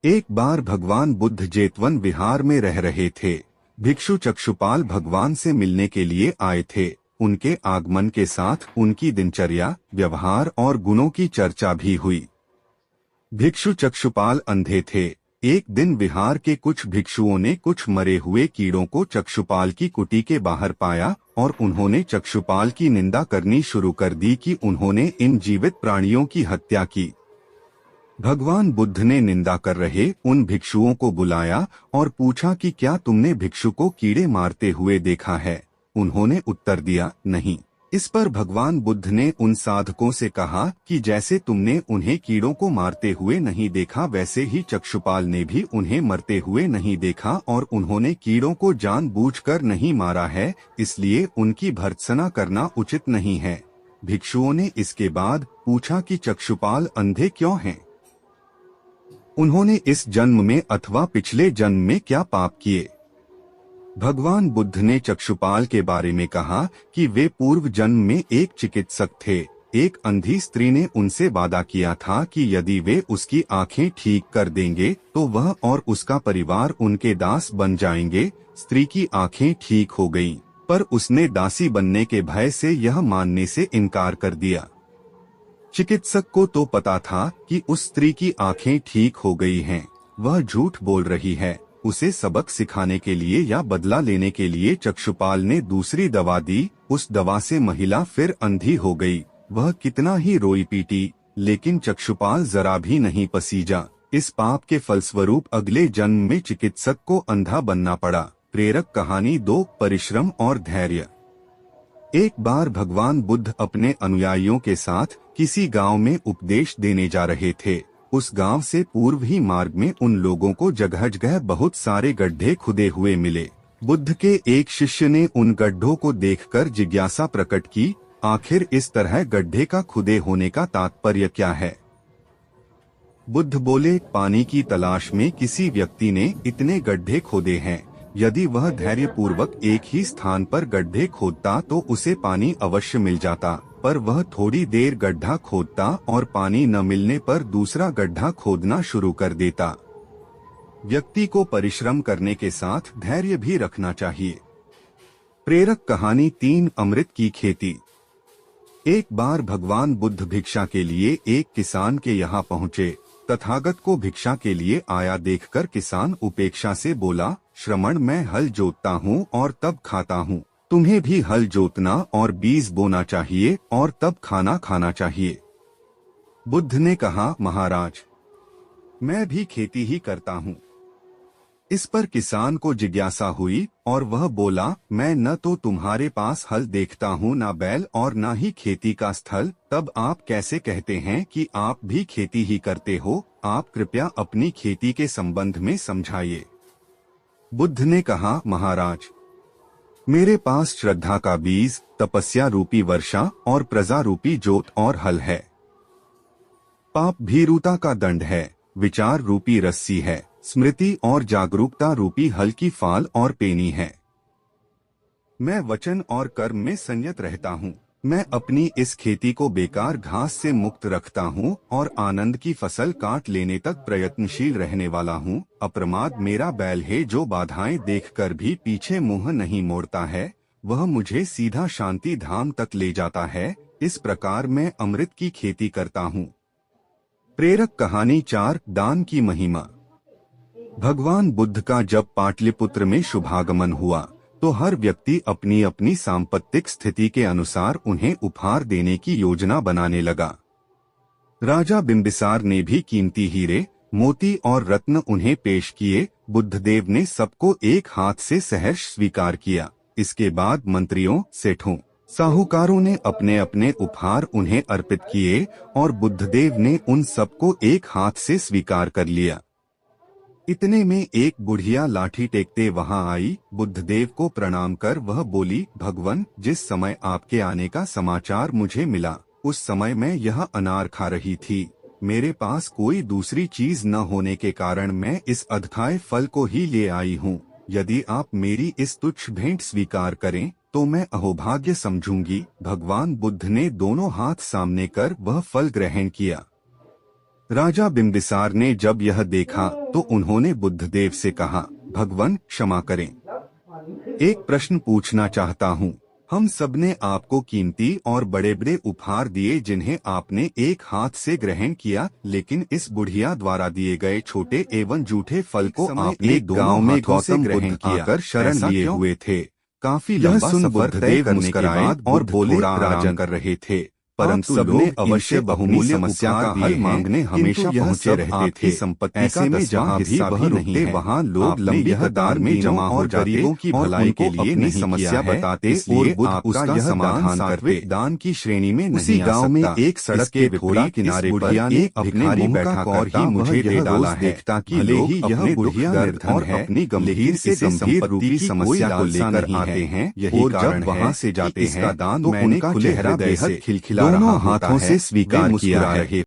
एक बार भगवान बुद्ध जेतवन विहार में रह रहे थे। भिक्षु चक्षुपाल भगवान से मिलने के लिए आए थे। उनके आगमन के साथ उनकी दिनचर्या, व्यवहार और गुणों की चर्चा भी हुई। भिक्षु चक्षुपाल अंधे थे। एक दिन विहार के कुछ भिक्षुओं ने कुछ मरे हुए कीड़ों को चक्षुपाल की कुटी के बाहर पाया और उन्होंने चक्षुपाल की निंदा करनी शुरू कर दी कि उन्होंने इन जीवित प्राणियों की हत्या की। भगवान बुद्ध ने निंदा कर रहे उन भिक्षुओं को बुलाया और पूछा कि क्या तुमने भिक्षु को कीड़े मारते हुए देखा है? उन्होंने उत्तर दिया, नहीं। इस पर भगवान बुद्ध ने उन साधकों से कहा कि जैसे तुमने उन्हें कीड़ों को मारते हुए नहीं देखा, वैसे ही चक्षुपाल ने भी उन्हें मरते हुए नहीं देखा और उन्होंने कीड़ों को जानबूझकर नहीं मारा है, इसलिए उनकी भर्त्सना करना उचित नहीं है। भिक्षुओं ने इसके बाद पूछा कि चक्षुपाल अंधे क्यों हैं? उन्होंने इस जन्म में अथवा पिछले जन्म में क्या पाप किए? भगवान बुद्ध ने चक्षुपाल के बारे में कहा कि वे पूर्व जन्म में एक चिकित्सक थे। एक अंधी स्त्री ने उनसे वादा किया था कि यदि वे उसकी आंखें ठीक कर देंगे तो वह और उसका परिवार उनके दास बन जाएंगे। स्त्री की आंखें ठीक हो गईं, पर उसने दासी बनने के भय से यह मानने से इनकार कर दिया। चिकित्सक को तो पता था कि उस स्त्री की आंखें ठीक हो गई हैं, वह झूठ बोल रही है। उसे सबक सिखाने के लिए या बदला लेने के लिए चक्षुपाल ने दूसरी दवा दी। उस दवा से महिला फिर अंधी हो गई। वह कितना ही रोई पीटी, लेकिन चक्षुपाल जरा भी नहीं पसीजा। इस पाप के फलस्वरूप अगले जन्म में चिकित्सक को अंधा बनना पड़ा। प्रेरक कहानी 2, परिश्रम और धैर्य। एक बार भगवान बुद्ध अपने अनुयायियों के साथ किसी गांव में उपदेश देने जा रहे थे। उस गांव से पूर्व ही मार्ग में उन लोगों को जगह जगह बहुत सारे गड्ढे खुदे हुए मिले। बुद्ध के एक शिष्य ने उन गड्ढों को देखकर जिज्ञासा प्रकट की, आखिर इस तरह गड्ढे का खुदे होने का तात्पर्य क्या है? बुद्ध बोले, पानी की तलाश में किसी व्यक्ति ने इतने गड्ढे खोदे हैं। यदि वह धैर्य पूर्वक एक ही स्थान पर गड्ढे खोदता तो उसे पानी अवश्य मिल जाता, पर वह थोड़ी देर गड्ढा खोदता और पानी न मिलने पर दूसरा गड्ढा खोदना शुरू कर देता। व्यक्ति को परिश्रम करने के साथ धैर्य भी रखना चाहिए। प्रेरक कहानी 3, अमृत की खेती। एक बार भगवान बुद्ध भिक्षा के लिए एक किसान के यहाँ पहुँचे। तथागत को भिक्षा के लिए आया देखकर किसान उपेक्षा से बोला, श्रमण, मैं हल जोतता हूँ और तब खाता हूँ। तुम्हें भी हल जोतना और बीज बोना चाहिए और तब खाना खाना चाहिए। बुद्ध ने कहा, महाराज, मैं भी खेती ही करता हूँ। इस पर किसान को जिज्ञासा हुई और वह बोला, मैं न तो तुम्हारे पास हल देखता हूँ, न बैल और न ही खेती का स्थल, तब आप कैसे कहते हैं कि आप भी खेती ही करते हो? आप कृपया अपनी खेती के संबंध में समझाइए। बुद्ध ने कहा, महाराज, मेरे पास श्रद्धा का बीज, तपस्या रूपी वर्षा और प्रजा रूपी जोत और हल है। पाप भीरुता का दंड है, विचार रूपी रस्सी है, स्मृति और जागरूकता रूपी हल की फाल और पेनी है। मैं वचन और कर्म में संयत रहता हूँ। मैं अपनी इस खेती को बेकार घास से मुक्त रखता हूँ और आनंद की फसल काट लेने तक प्रयत्नशील रहने वाला हूँ। अप्रमाद मेरा बैल है, जो बाधाएं देखकर भी पीछे मुंह नहीं मोड़ता है। वह मुझे सीधा शांति धाम तक ले जाता है। इस प्रकार मैं अमृत की खेती करता हूँ। प्रेरक कहानी 4, दान की महिमा। भगवान बुद्ध का जब पाटलिपुत्र में शुभागमन हुआ तो हर व्यक्ति अपनी अपनी सांपत्तिक स्थिति के अनुसार उन्हें उपहार देने की योजना बनाने लगा। राजा बिंबिसार ने भी कीमती हीरे, मोती और रत्न उन्हें पेश किए। बुद्धदेव ने सबको एक हाथ से सहर्ष स्वीकार किया। इसके बाद मंत्रियों, सेठों, साहूकारों ने अपने अपने उपहार उन्हें अर्पित किए और बुद्धदेव ने उन सबको एक हाथ से स्वीकार कर लिया। इतने में एक बुढ़िया लाठी टेकते वहां आई। बुद्धदेव को प्रणाम कर वह बोली, भगवन, जिस समय आपके आने का समाचार मुझे मिला उस समय मैं यह अनार खा रही थी। मेरे पास कोई दूसरी चीज न होने के कारण मैं इस अधखाए फल को ही ले आई हूँ। यदि आप मेरी इस तुच्छ भेंट स्वीकार करें तो मैं अहोभाग्य समझूंगी। भगवान बुद्ध ने दोनों हाथ सामने कर वह फल ग्रहण किया। राजा बिंबिसार ने जब यह देखा तो उन्होंने बुद्धदेव से कहा, भगवान क्षमा करें, एक प्रश्न पूछना चाहता हूँ। हम सबने आपको कीमती और बड़े बड़े उपहार दिए जिन्हें आपने एक हाथ से ग्रहण किया, लेकिन इस बुढ़िया द्वारा दिए गए छोटे एवं जूठे फल को आपने गांव में गौतम बुद्ध आकर शरण लिए हुए थे। काफी लंबा सफर तय करने के बाद और बोले राजन कर रहे थे, परंतु सबने अवश्य बहुमूल्य समस्या का हल मांगने हमेशा पहुंचे रहते थे। संपत्ति का में जहाँ भी वह रुकते वहाँ लोग लंबी कतार में जमा हो गरीबों की भलाई के लिए नहीं समस्या बताते और बुद्ध उसका समाधान करते। दान की श्रेणी में उसी गांव में एक सड़क के थोड़ी किनारे पर एक भिखारी बैठा और ही मुझे दे डाला है, ताकि लोग यह बुढ़िया निर्धन है अपनी गंभीर से गंभीर रूपी समस्या को लेकर आते हैं। यही कारण वहाँ से जाते हैं दान तो उनका चेहरा बेहद खिलखिला दोनों हाथों से स्वीकार किया है।